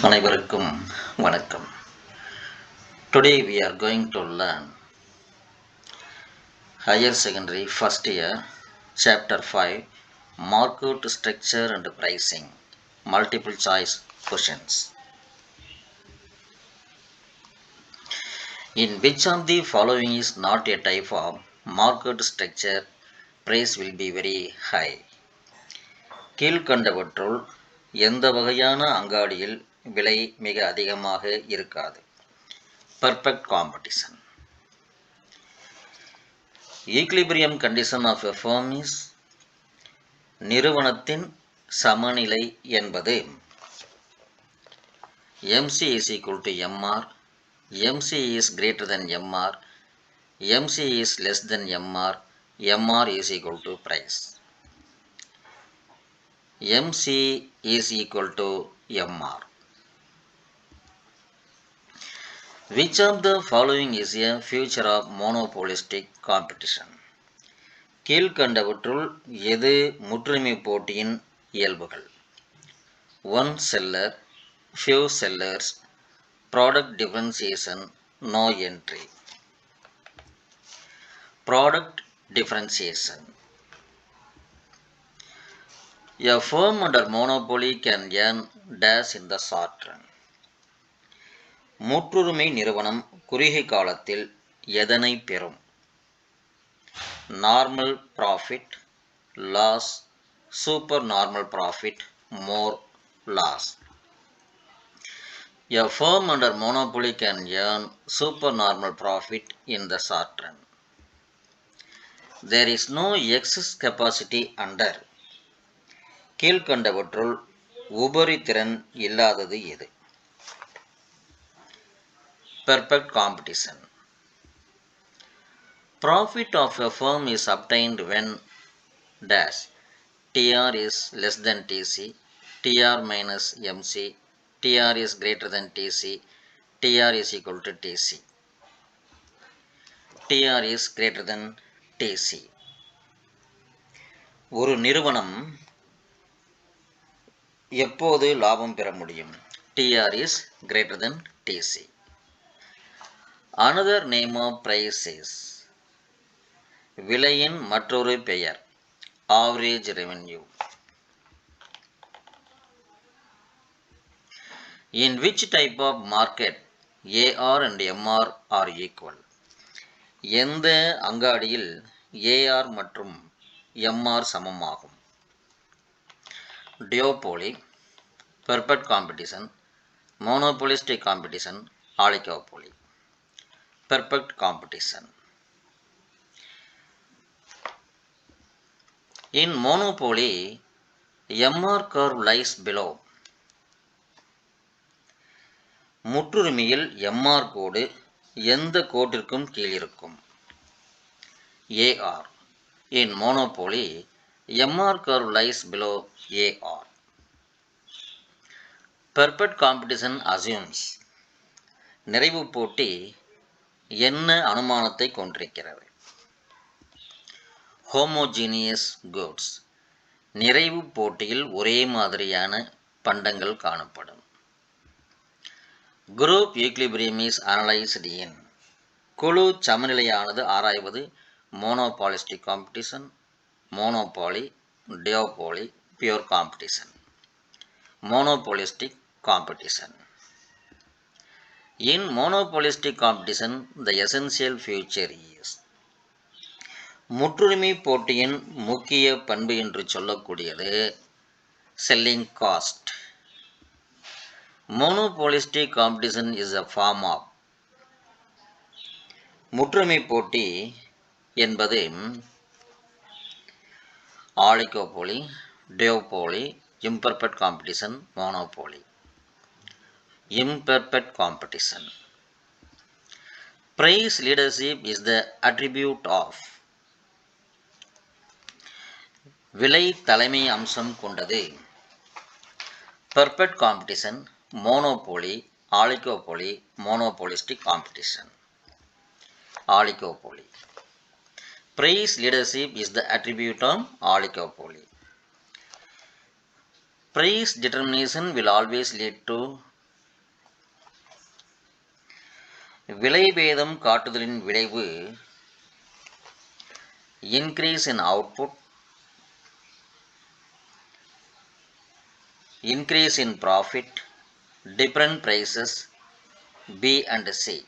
அனைவருக்கும் வணக்கம். Today we are going to learn Higher Secondary First Year Chapter 5 Market Structure and Pricing Multiple Choice Questions. In which of the following is not a type of market structure, price will be very high. கீழ்கண்டவற்றுள் எந்த வகையான அங்காடியில் விலை மிக அதிகமாக இருக்காது? Perfect competition. Equilibrium condition of a firm is நிறுவனத்தின் சமநிலை என்பது MC is equal to MR, MC is greater than MR, MC is less than MR, MR is equal to price. MC is equal to MR. Which of the following is a feature of monopolistic competition? கீழ்கண்டவற்றுள் எது முற்றுரிமை போட்டியின் இயல்புகள்? One seller, few sellers, product differentiation, no entry. Product differentiation. A firm under monopoly can earn dash in the short run. முற்றுரிமை நிறுவனம் குறுகிய காலத்தில் எதனை பெறும்? Normal profit, loss, super normal profit, more loss. A firm under monopoly can earn supernormal profit in the short run. There is no excess capacity under. கீழ்கண்டவற்றுள் உபரி திறன் இல்லாதது எது? Perfect competition. Profit of a firm is obtained when dash TR is less than TC, TR minus MC, TR is greater than TC, TR is equal to TC. TR is greater than TC. ஒரு நிறுவனம் எப்போது லாபம் பெற முடியும்? TR is greater than TC. Another name of price is விலையின் மற்றொரு பெயர் average revenue. In which type of market AR and MR are equal? எந்த அங்காடியில் AR மற்றும் MR சமமாகும்? Duopoly, perfect competition, monopolistic competition, oligopoly. Perfect competition. In monopoly, MR curve lies below. முற்றுரிமையில் MR கோடு எந்த கோட்டிற்கும் கீழ் இருக்கும்? AR. In monopoly, MR curve lies below AR. Perfect competition assumes. நிறைவு போட்டி என்ன அனுமானத்தை கொண்டிருக்கிறது? Homogeneous goods. நிறைவு போட்டியில் ஒரே மாதிரியான பண்டங்கள் காணப்படும். Group equilibrium is analyzed in. குழு சமநிலையானது ஆராய்வது monopolistic competition, monopoly, duopoly, pure competition. Monopolistic competition. In monopolistic competition, the essential feature is. முற்றுரிமை போட்டியின் முக்கிய பண்பு என்று சொல்லக்கூடியது selling cost. Monopolistic competition is a form of. முற்றுரிமை போட்டி என்பது oligopoly, duopoly, imperfect competition, monopoly. Imperfect competition. Price leadership is the attribute of. விலை தலைமை அம்சம் கொண்டது. Perfect competition, monopoly, oligopoly, monopolistic competition. Oligopoly. Price leadership is the attribute of oligopoly. Price determination will always lead to விலைபேதம் காட்டுதலின் விளைவு increase in output, increase in profit, different prices, B and C.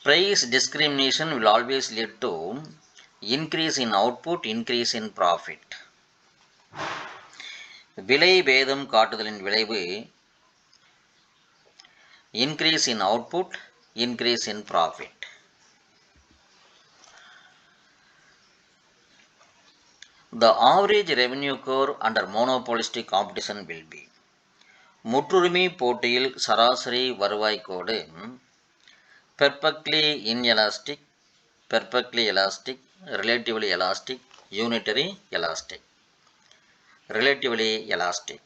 Price discrimination will always lead to increase in output, increase in profit. விலை பேதம் காட்டுதலின் விளைவு increase in output, increase in profit. The average revenue curve under monopolistic competition will be முற்றுரிமை போட்டியில் சராசரி வருவாய் கோடு perfectly inelastic, perfectly elastic, relatively elastic, unitary elastic. Relatively elastic.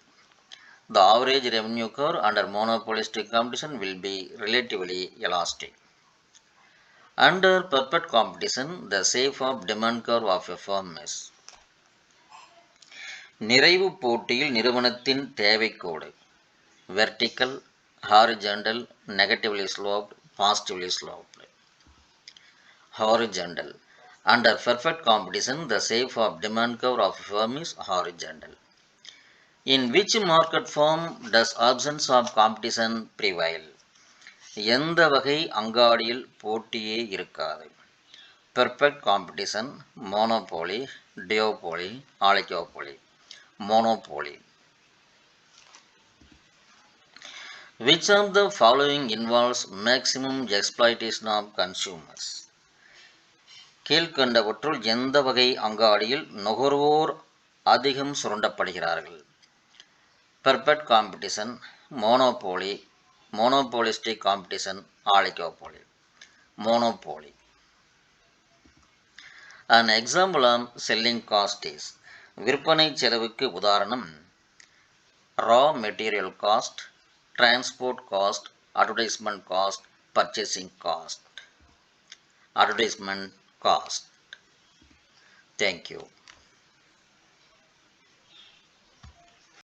The average revenue curve under monopolistic competition will be relatively elastic. Under perfect competition, the shape of demand curve of a firm is நிறைவு போட்டியில் நிறுவனத்தின் தேவைக்கோடு vertical, horizontal, negatively sloped, positively sloped. Horizontal. Under perfect competition, the shape of demand curve of a firm is horizontal. In which market form does absence of competition prevail? எந்த வகை அங்காடியில் போட்டியே இருக்காது? Perfect competition, monopoly, duopoly, oligopoly. Monopoly. Which of the following involves maximum exploitation of consumers? கீழ்கண்டவற்றுள் எந்த வகை அங்காடியில் நுகர்வோர் அதிகம் சுரண்டப்படுகிறார்கள்? Perfect competition, monopoly, monopolistic competition, oligopoly. Monopoly. An example of selling cost is விற்பனை செலவுக்கு உதாரணம் raw material cost, transport cost, advertisement cost, purchasing cost. Advertisement cost. Thank you.